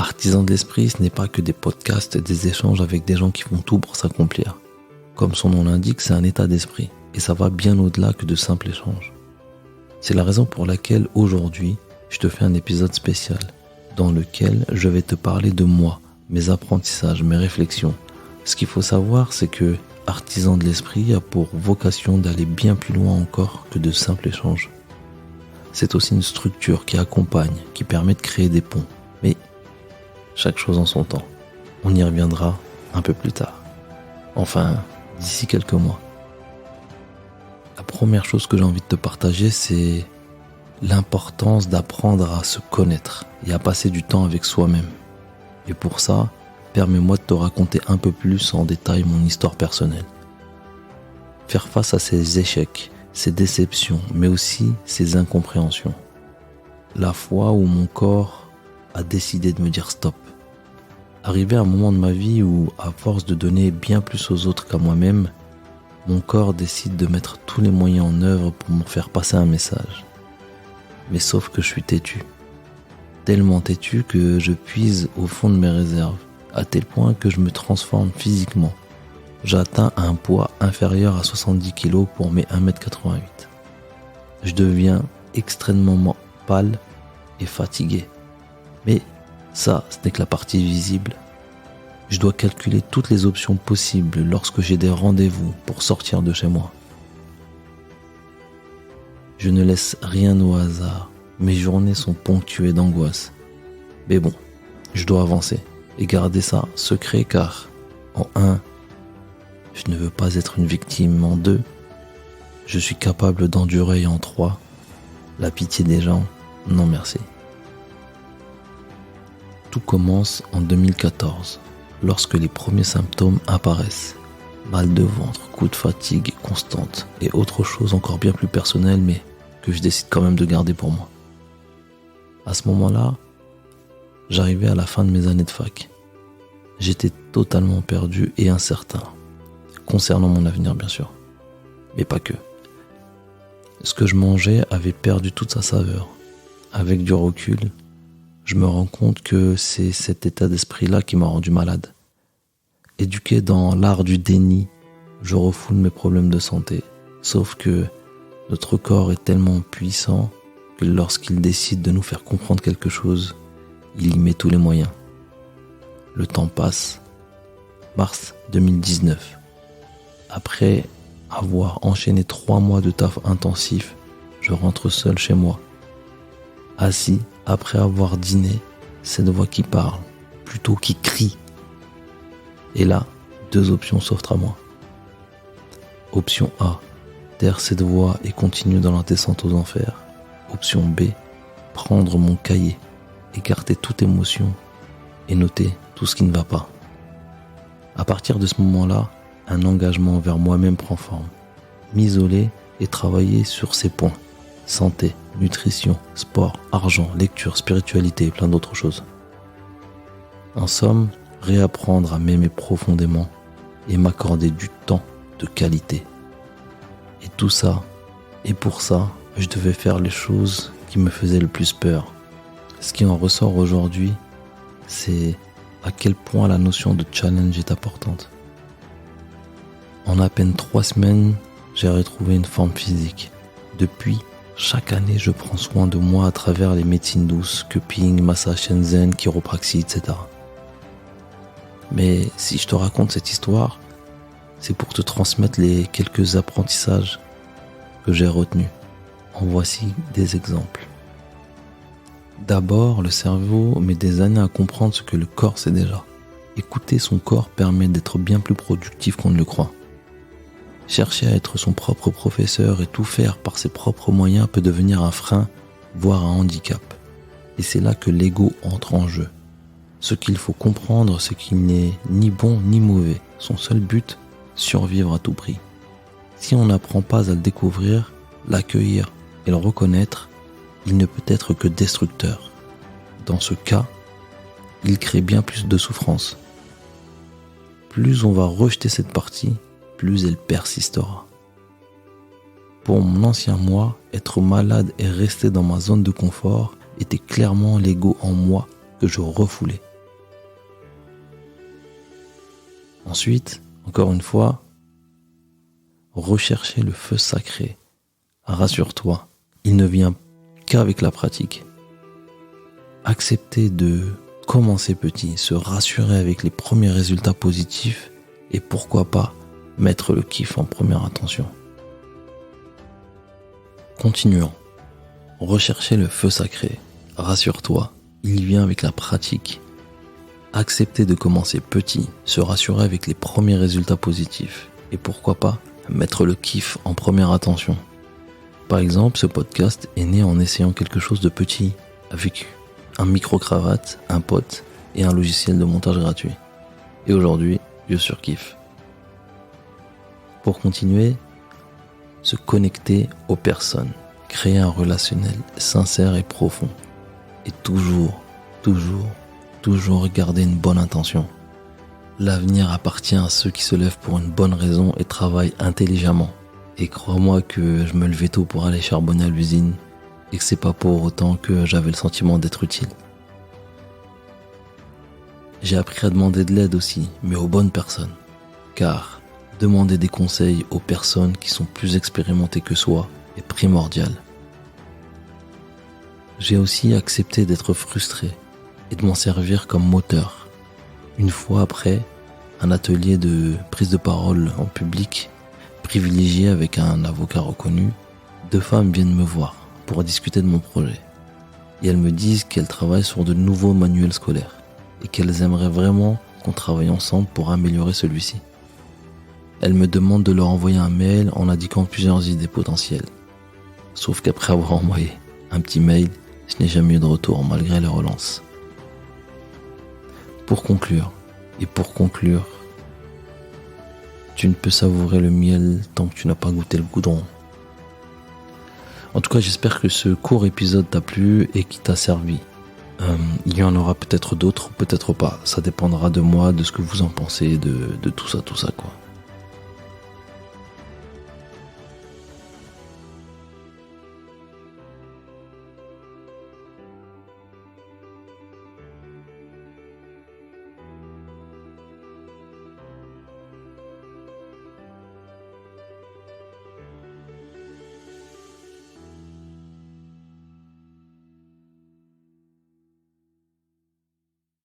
Artisan de l'esprit, ce n'est pas que des podcasts et des échanges avec des gens qui font tout pour s'accomplir. Comme son nom l'indique, c'est un état d'esprit et ça va bien au-delà que de simples échanges. C'est la raison pour laquelle aujourd'hui, je te fais un épisode spécial dans lequel je vais te parler de moi, mes apprentissages, mes réflexions. Ce qu'il faut savoir, c'est que Artisan de l'esprit a pour vocation d'aller bien plus loin encore que de simples échanges. C'est aussi une structure qui accompagne, qui permet de créer des ponts. Mais chaque chose en son temps. On y reviendra un peu plus tard. Enfin, d'ici quelques mois. La première chose que j'ai envie de te partager, c'est l'importance d'apprendre à se connaître et à passer du temps avec soi-même. Et pour ça, permets-moi de te raconter un peu plus en détail mon histoire personnelle. Faire face à ses échecs, ses déceptions, mais aussi ses incompréhensions. La fois où mon corps a décidé de me dire stop. Arrivé à un moment de ma vie où, à force de donner bien plus aux autres qu'à moi-même, mon corps décide de mettre tous les moyens en œuvre pour me faire passer un message. Mais sauf que je suis têtu. Tellement têtu que je puise au fond de mes réserves, à tel point que je me transforme physiquement. J'atteins un poids inférieur à 70 kg pour mes 1m88. Je deviens extrêmement pâle et fatigué. Mais ça, ce n'est que la partie visible. Je dois calculer toutes les options possibles lorsque j'ai des rendez-vous pour sortir de chez moi. Je ne laisse rien au hasard. Mes journées sont ponctuées d'angoisse. Mais bon, je dois avancer et garder ça secret car, en 1, je ne veux pas être une victime. En 2, je suis capable d'endurer. Et en 3, la pitié des gens, non merci. Tout commence en 2014, lorsque les premiers symptômes apparaissent. Mal de ventre, coups de fatigue constante et autre chose encore bien plus personnelle mais que je décide quand même de garder pour moi. À ce moment-là, j'arrivais à la fin de mes années de fac. J'étais totalement perdu et incertain, concernant mon avenir bien sûr, mais pas que. Ce que je mangeais avait perdu toute sa saveur. Avec du recul, je me rends compte que c'est cet état d'esprit-là qui m'a rendu malade. Éduqué dans l'art du déni, je refoule mes problèmes de santé. Sauf que notre corps est tellement puissant que lorsqu'il décide de nous faire comprendre quelque chose, il y met tous les moyens. Le temps passe. Mars 2019. Après avoir enchaîné 3 mois de taf intensif, je rentre seul chez moi. Assis, après avoir dîné, cette voix qui parle, plutôt qui crie. Et là, 2 options s'offrent à moi. Option A, taire cette voix et continuer dans la descente aux enfers. Option B, prendre mon cahier, écarter toute émotion et noter tout ce qui ne va pas. À partir de ce moment-là, un engagement envers moi-même prend forme. M'isoler et travailler sur ces points. Santé, nutrition, sport, argent, lecture, spiritualité et plein d'autres choses. En somme, réapprendre à m'aimer profondément et m'accorder du temps de qualité. Et tout ça, et pour ça, je devais faire les choses qui me faisaient le plus peur. Ce qui en ressort aujourd'hui, c'est à quel point la notion de challenge est importante. En à peine 3 semaines, j'ai retrouvé une forme physique. Depuis, chaque année, je prends soin de moi à travers les médecines douces, cupping, massage Shenzhen, chiropraxie, etc. Mais si je te raconte cette histoire, c'est pour te transmettre les quelques apprentissages que j'ai retenus. En voici des exemples. D'abord, le cerveau met des années à comprendre ce que le corps sait déjà. Écouter son corps permet d'être bien plus productif qu'on ne le croit. Chercher à être son propre professeur et tout faire par ses propres moyens peut devenir un frein, voire un handicap. Et c'est là que l'ego entre en jeu. Ce qu'il faut comprendre, c'est qu'il n'est ni bon ni mauvais. Son seul but, survivre à tout prix. Si on n'apprend pas à le découvrir, l'accueillir et le reconnaître, il ne peut être que destructeur. Dans ce cas, il crée bien plus de souffrance. Plus on va rejeter cette partie, plus elle persistera. Pour mon ancien moi, être malade et rester dans ma zone de confort était clairement l'ego en moi que je refoulais. Ensuite, encore une fois, rechercher le feu sacré. Rassure-toi, il ne vient qu'avec la pratique. Accepter de commencer petit, se rassurer avec les premiers résultats positifs et pourquoi pas mettre le kiff en première intention. Continuons. Rechercher le feu sacré. Rassure-toi, il vient avec la pratique. Accepter de commencer petit, se rassurer avec les premiers résultats positifs et pourquoi pas mettre le kiff en première attention. Par exemple, ce podcast est né en essayant quelque chose de petit avec un micro-cravate, un pote et un logiciel de montage gratuit. Et aujourd'hui, je surkiffe. Pour continuer, se connecter aux personnes, créer un relationnel sincère et profond. Et toujours garder une bonne intention. L'avenir appartient à ceux qui se lèvent pour une bonne raison et travaillent intelligemment. Et crois-moi que je me levais tôt pour aller charbonner à l'usine et que c'est pas pour autant que j'avais le sentiment d'être utile. J'ai appris à demander de l'aide aussi, mais aux bonnes personnes. Car demander des conseils aux personnes qui sont plus expérimentées que soi est primordial. J'ai aussi accepté d'être frustré et de m'en servir comme moteur. Une fois après un atelier de prise de parole en public, privilégié avec un avocat reconnu, 2 femmes viennent me voir pour discuter de mon projet. Et elles me disent qu'elles travaillent sur de nouveaux manuels scolaires et qu'elles aimeraient vraiment qu'on travaille ensemble pour améliorer celui-ci. Elles me demandent de leur envoyer un mail en indiquant plusieurs idées potentielles. Sauf qu'après avoir envoyé un petit mail, je n'ai jamais eu de retour malgré les relances. Pour conclure, tu ne peux savourer le miel tant que tu n'as pas goûté le goudron. En tout cas, j'espère que ce court épisode t'a plu et qu'il t'a servi. Il y en aura peut-être d'autres, peut-être pas. Ça dépendra de moi, de ce que vous en pensez, de tout ça quoi.